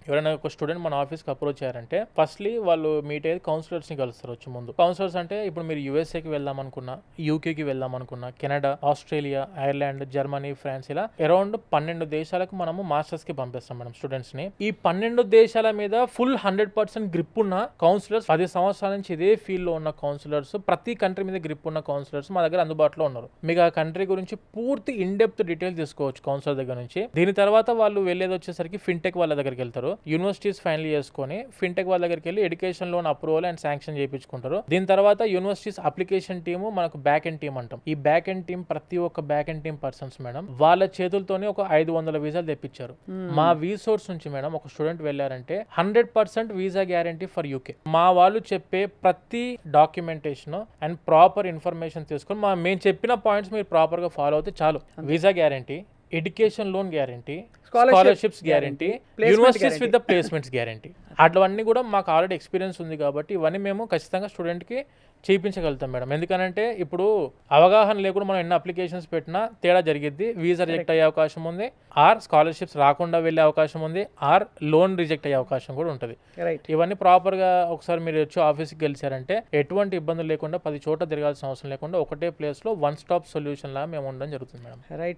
ఎవరైనా ఒక స్టూడెంట్ మన ఆఫీస్కి అప్రోచ్ అయ్యారంటే ఫస్ట్లీ వాళ్ళు మీట్ అయ్యేది కౌన్సిలర్స్ని కలుస్తారు వచ్చి ముందు. కౌన్సిలర్స్ అంటే ఇప్పుడు మీరు యూఎస్ఏకి వెళ్దాం అనుకున్నా, యూకేకి వెళ్దాం అనుకున్నా, Canada, Australia, Ireland, Germany, France ఇలా అరౌండ్ 12 దేశాలకు మనము మాస్టర్స్ కి పంపిస్తాం మేడం స్టూడెంట్స్ ని. ఈ 12 దేశాల మీద ఫుల్ 100% గ్రిప్ ఉన్న కౌన్సిలర్స్, 10 సంవత్సరాల నుంచి ఇదే ఫీల్డ్ లో ఉన్న కౌన్సిలర్స్, ప్రతి కంట్రీ మీద గ్రిప్ ఉన్న కౌన్సిలర్స్ మా దగ్గర అందుబాటులో ఉన్నారు. మీకు ఆ కంట్రీ గురించి పూర్తి ఇన్ డెప్త్ డీటెయిల్స్ తీసుకోవచ్చు కౌన్సిలర్ దగ్గర నుంచి. దీని తర్వాత వాళ్ళు వెళ్ళేది వచ్చేసరికి ఫిన్టెక్ వాళ్ళ దగ్గరికి వెళ్తారు. యూనివర్సిటీస్ ఫైనల్ చేసుకొని ఫిన్టెక్ వాళ్ళ దగ్గరికి వెళ్ళి education loan approval and sanction చేయించుకుంటారు. దీని తర్వాత యూనివర్సిటీస్ అప్లికేషన్ టీమ్, మనకు బ్యాక్ ఎండ్ టీమ్ అంటాం. ఈ బ్యాక్ ఎండ్ టీమ్, ప్రతి ఒక్క back end team persons madam వాళ్ళ చేతులతోనే ఒక 500 వీసాలు తెప్పించారు. మా వీసోర్స్ నుంచి మేడం ఒక స్టూడెంట్ వెళ్ళారంటే 100% వీసా గ్యారంటీ ఫర్ యూకే. మా వాళ్ళు చెప్పే ప్రతి డాక్యుమెంటేషన్ అండ్ ప్రాపర్ ఇన్ఫర్మేషన్ తీసుకొని మేము చెప్పిన పాయింట్స్ మీరు ప్రాపర్ గా ఫాలో అవుతే చాలు. Visa guarantee, education loan guarantee, scholarships guarantee, universities with the placements guarantee. అట్లవన్నీ కూడా మాకు ఆల్రెడీ ఎక్స్పీరియన్స్ ఉంది కాబట్టి ఇవన్నీ మేము ఖచ్చితంగా స్టూడెంట్కి చేయించగలుగుతాం మేడం. ఎందుకంటే ఇప్పుడు అవగాహన లేకుండా మనం ఎన్ని అప్లికేషన్స్ పెట్టినా తేడా జరిగిద్ది. వీసా రిజెక్ట్ అయ్యే అవకాశం ఉంది, ఆర్ స్కాలర్షిప్స్ రాకుండా వెళ్ళే అవకాశం ఉంది, ఆర్ లోన్ రిజెక్ట్ అయ్యే అవకాశం కూడా ఉంటుంది. ఇవన్నీ ప్రాపర్గా ఒకసారి మీరు వచ్చి ఆఫీస్కి గెలిచారంటే ఎటువంటి ఇబ్బందులు లేకుండా 10 చోట్ల తిరగాల్సిన అవసరం లేకుండా ఒకటే ప్లేస్లో వన్ స్టాప్ సొల్యూషన్ లాగా మేము ఉండడం జరుగుతుంది మేడం. రైట్.